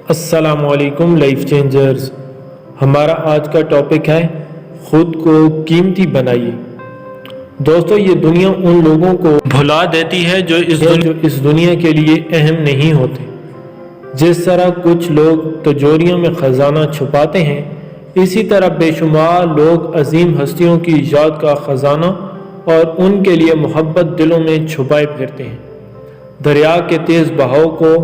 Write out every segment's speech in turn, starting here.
السلام علیکم life changers. ہمارا آج کا ٹاپک ہے خود کو قیمتی بنائیے۔ دوستو، یہ دنیا ان لوگوں کو بھلا دیتی ہے جو اس دنیا کے لیے اہم نہیں ہوتے۔ جس طرح کچھ لوگ تجوریوں میں خزانہ چھپاتے ہیں، اسی طرح بے شمار لوگ عظیم ہستیوں کی یاد کا خزانہ اور ان کے لیے محبت دلوں میں چھپائے پھرتے ہیں۔ دریا کے تیز بہاؤ کو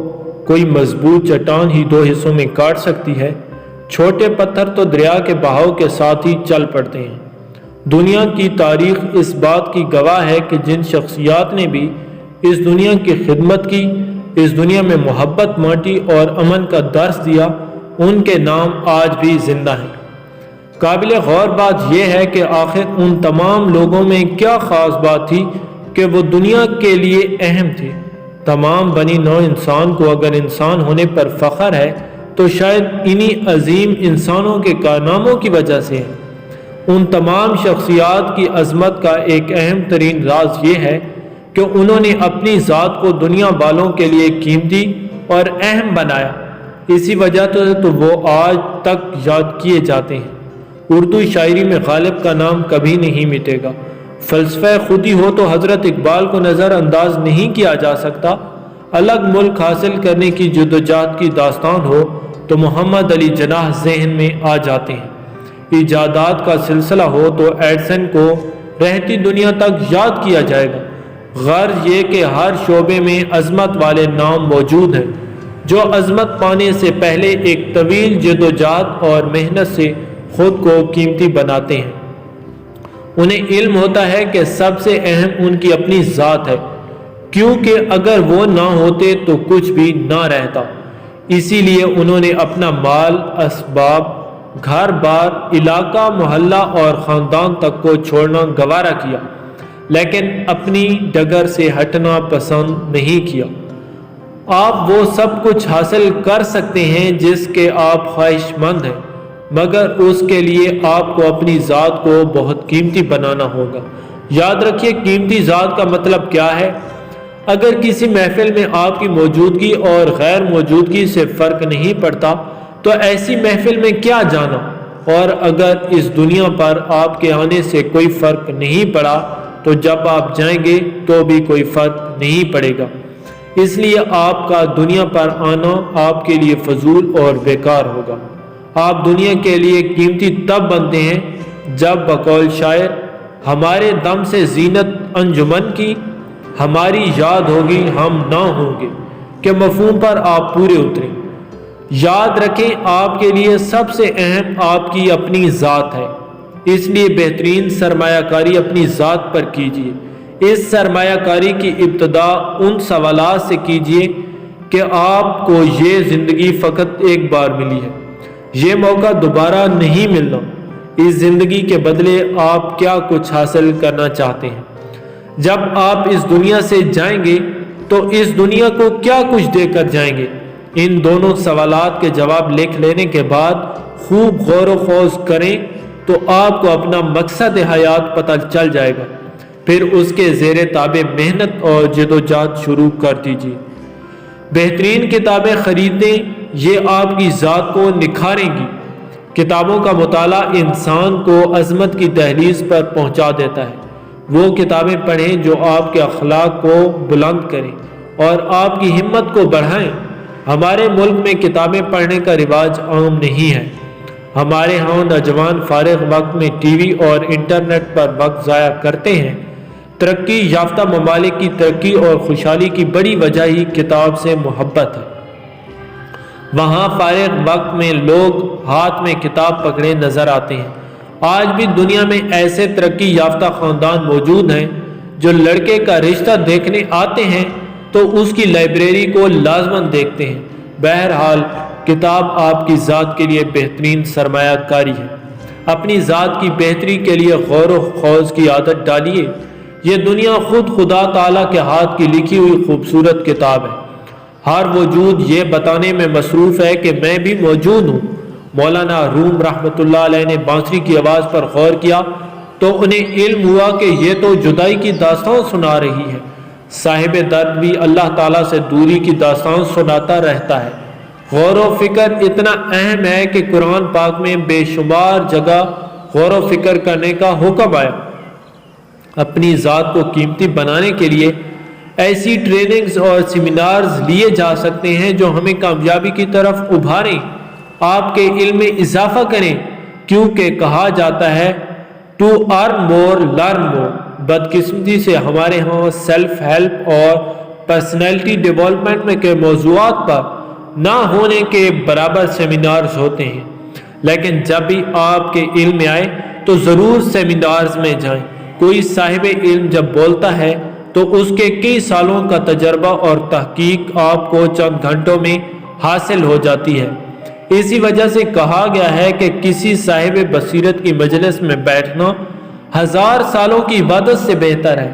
کوئی مضبوط چٹان ہی دو حصوں میں کاٹ سکتی ہے، چھوٹے پتھر تو دریا کے بہاؤ کے ساتھ ہی چل پڑتے ہیں۔ دنیا کی تاریخ اس بات کی گواہ ہے کہ جن شخصیات نے بھی اس دنیا کی خدمت کی، اس دنیا میں محبت بانٹی اور امن کا درس دیا، ان کے نام آج بھی زندہ ہیں۔ قابل غور بات یہ ہے کہ آخر ان تمام لوگوں میں کیا خاص بات تھی کہ وہ دنیا کے لیے اہم تھے۔ تمام بنی نوع انسان کو اگر انسان ہونے پر فخر ہے تو شاید انہی عظیم انسانوں کے کارناموں کی وجہ سے ہے۔ ان تمام شخصیات کی عظمت کا ایک اہم ترین راز یہ ہے کہ انہوں نے اپنی ذات کو دنیا والوں کے لیے قیمتی اور اہم بنایا۔ اسی وجہ سے تو وہ آج تک یاد کیے جاتے ہیں۔ اردو شاعری میں غالب کا نام کبھی نہیں مٹے گا۔ فلسفہ خودی ہو تو حضرت اقبال کو نظر انداز نہیں کیا جا سکتا۔ الگ ملک حاصل کرنے کی جدوجہد کی داستان ہو تو محمد علی جناح ذہن میں آ جاتے ہیں۔ ایجادات کا سلسلہ ہو تو ایڈسن کو رہتی دنیا تک یاد کیا جائے گا۔ غرض یہ کہ ہر شعبے میں عظمت والے نام موجود ہیں جو عظمت پانے سے پہلے ایک طویل جدوجہد اور محنت سے خود کو قیمتی بناتے ہیں۔ انہیں علم ہوتا ہے کہ سب سے اہم ان کی اپنی ذات ہے، کیونکہ اگر وہ نہ ہوتے تو کچھ بھی نہ رہتا۔ اسی لیے انہوں نے اپنا مال، اسباب، گھر بار، علاقہ، محلہ اور خاندان تک کو چھوڑنا گوارا کیا، لیکن اپنی ڈگر سے ہٹنا پسند نہیں کیا۔ آپ وہ سب کچھ حاصل کر سکتے ہیں جس کے آپ خواہش مند ہیں، مگر اس کے لیے آپ کو اپنی ذات کو بہت قیمتی بنانا ہوگا۔ یاد رکھیے، قیمتی ذات کا مطلب کیا ہے۔ اگر کسی محفل میں آپ کی موجودگی اور غیر موجودگی سے فرق نہیں پڑتا تو ایسی محفل میں کیا جانا، اور اگر اس دنیا پر آپ کے آنے سے کوئی فرق نہیں پڑا تو جب آپ جائیں گے تو بھی کوئی فرق نہیں پڑے گا۔ اس لیے آپ کا دنیا پر آنا آپ کے لیے فضول اور بیکار ہوگا۔ آپ دنیا کے لیے قیمتی تب بنتے ہیں جب بقول شاعر ہمارے دم سے زینت انجمن کی، ہماری یاد ہوگی ہم نہ ہوں گے، کہ مفہوم پر آپ پورے اتریں۔ یاد رکھیں، آپ کے لیے سب سے اہم آپ کی اپنی ذات ہے۔ اس لیے بہترین سرمایہ کاری اپنی ذات پر کیجیے۔ اس سرمایہ کاری کی ابتدا ان سوالات سے کیجیے کہ آپ کو یہ زندگی فقط ایک بار ملی ہے، یہ موقع دوبارہ نہیں ملنا۔ اس زندگی کے بدلے آپ کیا کچھ حاصل کرنا چاہتے ہیں؟ جب آپ اس دنیا سے جائیں گے تو اس دنیا کو کیا کچھ دے کر جائیں گے؟ ان دونوں سوالات کے جواب لکھ لینے کے بعد خوب غور و خوض کریں تو آپ کو اپنا مقصد حیات پتہ چل جائے گا۔ پھر اس کے زیر تابع محنت اور جدوجہد شروع کر دیجیے۔ بہترین کتابیں خریدیں، یہ آپ کی ذات کو نکھاریں گی۔ کتابوں کا مطالعہ انسان کو عظمت کی دہلیز پر پہنچا دیتا ہے۔ وہ کتابیں پڑھیں جو آپ کے اخلاق کو بلند کریں اور آپ کی ہمت کو بڑھائیں۔ ہمارے ملک میں کتابیں پڑھنے کا رواج عام نہیں ہے۔ ہمارے ہاں نوجوان فارغ وقت میں ٹی وی اور انٹرنیٹ پر وقت ضائع کرتے ہیں۔ ترقی یافتہ ممالک کی ترقی اور خوشحالی کی بڑی وجہ ہی کتاب سے محبت ہے۔ وہاں فارغ وقت میں لوگ ہاتھ میں کتاب پکڑے نظر آتے ہیں۔ آج بھی دنیا میں ایسے ترقی یافتہ خاندان موجود ہیں جو لڑکے کا رشتہ دیکھنے آتے ہیں تو اس کی لائبریری کو لازماً دیکھتے ہیں۔ بہرحال کتاب آپ کی ذات کے لیے بہترین سرمایہ کاری ہے۔ اپنی ذات کی بہتری کے لیے غور و خوض کی عادت ڈالیے۔ یہ دنیا خود خدا تعالیٰ کے ہاتھ کی لکھی ہوئی خوبصورت کتاب ہے۔ ہر وجود یہ بتانے میں مصروف ہے کہ میں بھی موجود ہوں۔ مولانا روم رحمۃ اللہ علیہ نے بانسری کی آواز پر غور کیا تو انہیں علم ہوا کہ یہ تو جدائی کی داستان سنا رہی ہے۔ صاحب درد بھی اللہ تعالیٰ سے دوری کی داستان سناتا رہتا ہے۔ غور و فکر اتنا اہم ہے کہ قرآن پاک میں بے شمار جگہ غور و فکر کرنے کا حکم آیا۔ اپنی ذات کو قیمتی بنانے کے لیے ایسی ٹریننگز اور سیمینارز لیے جا سکتے ہیں جو ہمیں کامیابی کی طرف ابھاریں، آپ کے علم میں اضافہ کریں، کیونکہ کہا جاتا ہے to earn more learn more. بدقسمتی سے ہمارے ہاں سیلف ہیلپ اور پرسنالٹی ڈیولپمنٹ میں کے موضوعات پر نہ ہونے کے برابر سیمینارز ہوتے ہیں، لیکن جب بھی آپ کے علم میں آئے تو ضرور سیمینارز میں جائیں۔ کوئی صاحب علم جب بولتا ہے تو اس کے کئی سالوں کا تجربہ اور تحقیق آپ کو چند گھنٹوں میں حاصل ہو جاتی ہے۔ اسی وجہ سے کہا گیا ہے کہ کسی صاحب بصیرت کی مجلس میں بیٹھنا 1000 سالوں کی عبادت سے بہتر ہے۔